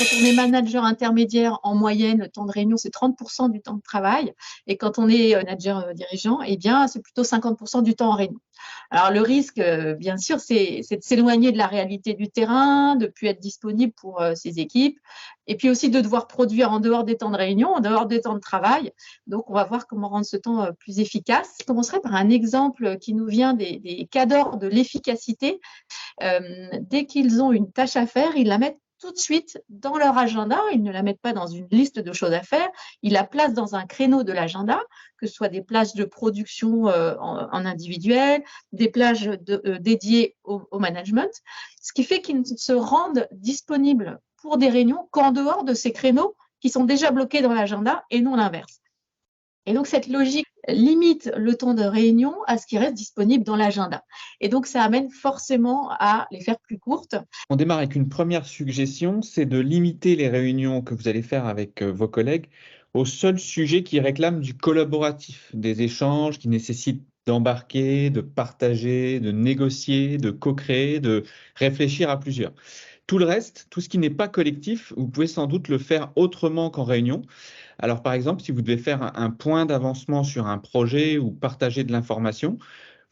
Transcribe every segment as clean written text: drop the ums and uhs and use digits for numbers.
Quand on est manager intermédiaire, en moyenne, le temps de réunion, c'est 30% du temps de travail. Et quand on est manager dirigeant, eh bien, c'est plutôt 50% du temps en réunion. Alors, le risque, bien sûr, c'est de s'éloigner de la réalité du terrain, de ne plus être disponible pour ses équipes, et puis aussi de devoir produire en dehors des temps de réunion, en dehors des temps de travail. Donc, on va voir comment rendre ce temps plus efficace. Je commencerai par un exemple qui nous vient des cadors de l'efficacité. Dès qu'ils ont une tâche à faire, ils la mettent tout de suite dans leur agenda. Ils ne la mettent pas dans une liste de choses à faire. Ils la placent dans un créneau de l'agenda, que ce soit des plages de production en individuel, des plages dédiées au management, ce qui fait qu'ils ne se rendent disponibles pour des réunions qu'en dehors de ces créneaux qui sont déjà bloqués dans l'agenda et non l'inverse. Et donc, cette logique limite le temps de réunion à ce qui reste disponible dans l'agenda. Et donc, ça amène forcément à les faire plus courtes. On démarre avec une première suggestion, c'est de limiter les réunions que vous allez faire avec vos collègues aux seuls sujets qui réclament du collaboratif, des échanges qui nécessitent d'embarquer, de partager, de négocier, de co-créer, de réfléchir à plusieurs. Tout le reste, tout ce qui n'est pas collectif, vous pouvez sans doute le faire autrement qu'en réunion. Alors, par exemple, si vous devez faire un point d'avancement sur un projet ou partager de l'information,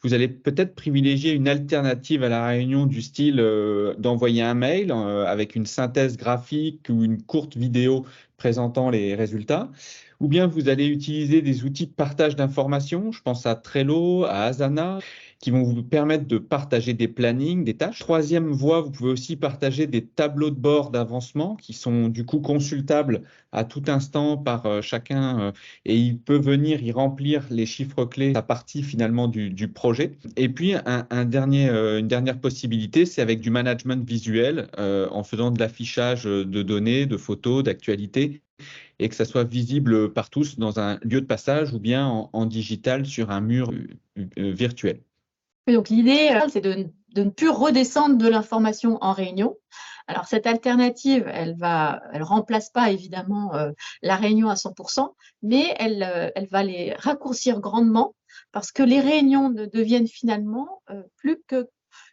vous allez peut-être privilégier une alternative à la réunion du style d'envoyer un mail avec une synthèse graphique ou une courte vidéo présentant les résultats. Ou bien vous allez utiliser des outils de partage d'informations, je pense à Trello, à Asana, qui vont vous permettre de partager des plannings, des tâches. Troisième voie, vous pouvez aussi partager des tableaux de bord d'avancement qui sont du coup consultables à tout instant par chacun et il peut venir y remplir les chiffres clés à partie finalement du projet. Et puis une dernière possibilité, c'est avec du management visuel en faisant de l'affichage de données, de photos, d'actualités et que ça soit visible par tous dans un lieu de passage ou bien en digital sur un mur virtuel. Et donc, l'idée, c'est de ne plus redescendre de l'information en réunion. Alors, cette alternative, elle remplace pas évidemment la réunion à 100%, mais elle va les raccourcir grandement parce que les réunions ne deviennent finalement plus que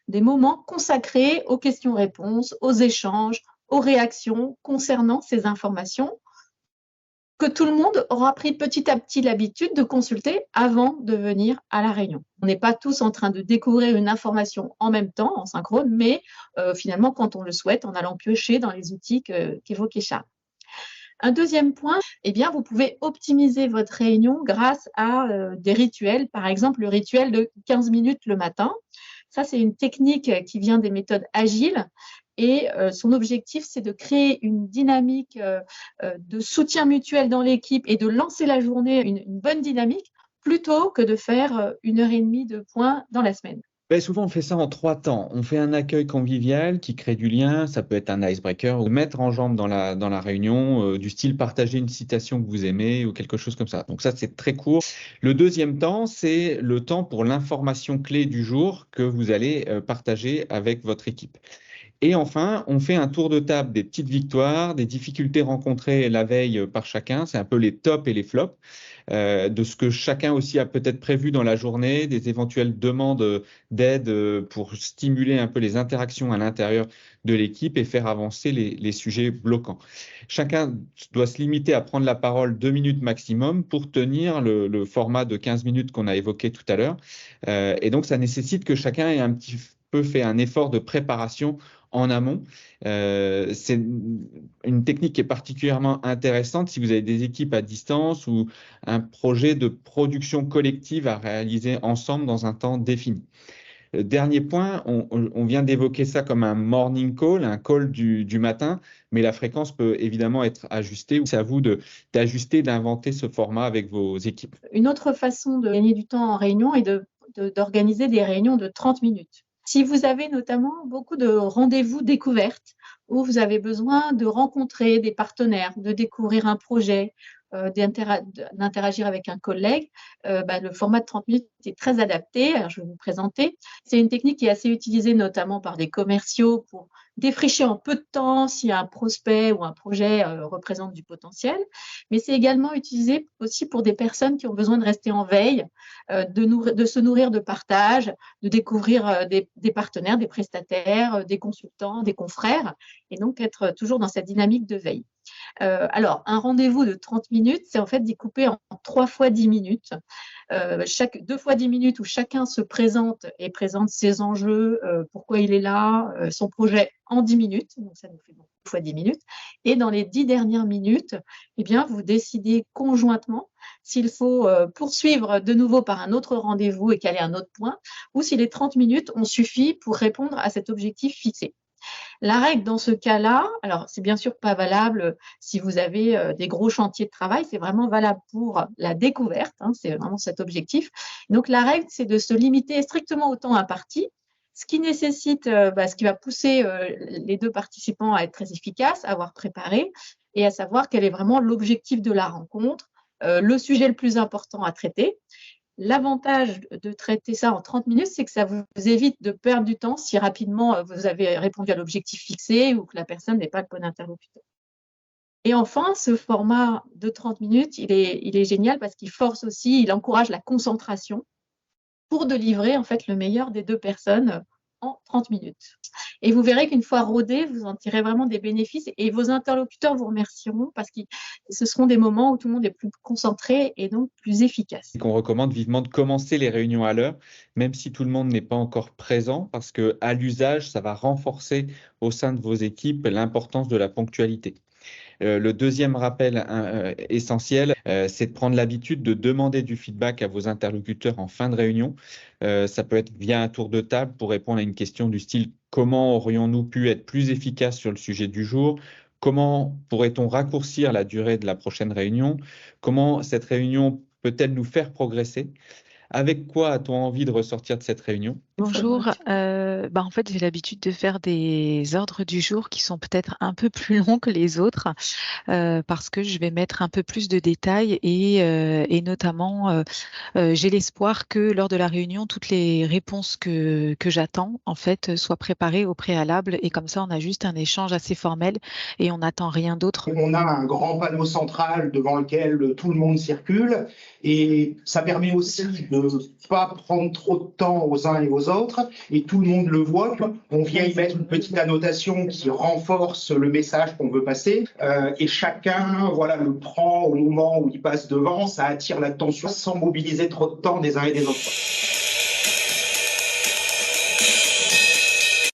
des moments consacrés aux questions-réponses, aux échanges, aux réactions concernant ces informations que tout le monde aura pris petit à petit l'habitude de consulter avant de venir à la réunion. On n'est pas tous en train de découvrir une information en même temps, en synchrone, mais finalement, quand on le souhaite, en allant piocher dans les outils qu'évoquait Charles. Un deuxième point, eh bien, vous pouvez optimiser votre réunion grâce à des rituels, par exemple le rituel de 15 minutes le matin. Ça, c'est une technique qui vient des méthodes agiles et son objectif, c'est de créer une dynamique de soutien mutuel dans l'équipe et de lancer la journée une bonne dynamique plutôt que de faire 1 heure et demie de points dans la semaine. Ben, souvent, on fait ça en 3 temps. On fait un accueil convivial qui crée du lien, ça peut être un icebreaker, ou mettre en jambe dans la réunion, du style partager une citation que vous aimez ou quelque chose comme ça. Donc ça, c'est très court. Le deuxième temps, c'est le temps pour l'information clé du jour que vous allez partager avec votre équipe. Et enfin, on fait un tour de table des petites victoires, des difficultés rencontrées la veille par chacun. C'est un peu les tops et les flops de ce que chacun aussi a peut-être prévu dans la journée, des éventuelles demandes d'aide pour stimuler un peu les interactions à l'intérieur de l'équipe et faire avancer les sujets bloquants. Chacun doit se limiter à prendre la parole 2 minutes maximum pour tenir le format de 15 minutes qu'on a évoqué tout à l'heure. Et donc, ça nécessite que chacun ait un petit peu fait un effort de préparation en amont. C'est une technique qui est particulièrement intéressante si vous avez des équipes à distance ou un projet de production collective à réaliser ensemble dans un temps défini. Dernier point, on vient d'évoquer ça comme un morning call, un call du matin, mais la fréquence peut évidemment être ajustée. C'est à vous d'ajuster, d'inventer ce format avec vos équipes. Une autre façon de gagner du temps en réunion est d'organiser des réunions de 30 minutes. Si vous avez notamment beaucoup de rendez-vous découvertes où vous avez besoin de rencontrer des partenaires, de découvrir un projet, d'interagir avec un collègue, le format de 30 minutes est très adapté. Alors, je vais vous présenter. C'est une technique qui est assez utilisée notamment par des commerciaux pour défricher en peu de temps si un prospect ou un projet représente du potentiel, mais c'est également utilisé aussi pour des personnes qui ont besoin de rester en veille, de se nourrir de partage, de découvrir des partenaires, des prestataires, des consultants, des confrères, et donc être toujours dans cette dynamique de veille. Alors, un rendez-vous de 30 minutes, c'est en fait découpé en 3 fois 10 minutes. 2 fois 10 minutes où chacun se présente et présente ses enjeux, pourquoi il est là, son projet en 10 minutes. Donc, ça nous fait 2 fois 10 minutes. Et dans les 10 dernières minutes, eh bien, vous décidez conjointement s'il faut poursuivre de nouveau par un autre rendez-vous et caler un autre point, ou si les 30 minutes ont suffi pour répondre à cet objectif fixé. La règle dans ce cas-là, alors c'est bien sûr pas valable si vous avez des gros chantiers de travail, c'est vraiment valable pour la découverte, hein, c'est vraiment cet objectif. Donc la règle, c'est de se limiter strictement au temps imparti, ce qui nécessite, ce qui va pousser les deux participants à être très efficaces, à avoir préparé et à savoir quel est vraiment l'objectif de la rencontre, le sujet le plus important à traiter. L'avantage de traiter ça en 30 minutes, c'est que ça vous évite de perdre du temps si rapidement vous avez répondu à l'objectif fixé ou que la personne n'est pas le bon interlocuteur. Et enfin, ce format de 30 minutes, il est génial parce qu'il force aussi, il encourage la concentration pour délivrer en fait le meilleur des deux personnes en 30 minutes. Et vous verrez qu'une fois rodé, vous en tirez vraiment des bénéfices et vos interlocuteurs vous remercieront parce que ce seront des moments où tout le monde est plus concentré et donc plus efficace. On recommande vivement de commencer les réunions à l'heure, même si tout le monde n'est pas encore présent, parce que à l'usage, ça va renforcer au sein de vos équipes l'importance de la ponctualité. Le deuxième rappel essentiel, c'est de prendre l'habitude de demander du feedback à vos interlocuteurs en fin de réunion. Ça peut être via un tour de table pour répondre à une question du style « Comment aurions-nous pu être plus efficaces sur le sujet du jour ?» Comment pourrait-on raccourcir la durée de la prochaine réunion? Comment cette réunion peut-elle nous faire progresser? Avec quoi a-t-on envie de ressortir de cette réunion? Bonjour, en fait j'ai l'habitude de faire des ordres du jour qui sont peut-être un peu plus longs que les autres parce que je vais mettre un peu plus de détails et notamment j'ai l'espoir que lors de la réunion, toutes les réponses que j'attends en fait soient préparées au préalable et comme ça on a juste un échange assez formel et on n'attend rien d'autre. On a un grand panneau central devant lequel tout le monde circule et ça permet aussi de ne pas prendre trop de temps aux uns et aux autres et tout le monde le voit. On vient y mettre une petite annotation qui renforce le message qu'on veut passer et chacun le prend au moment où il passe devant, ça attire l'attention sans mobiliser trop de temps des uns et des autres.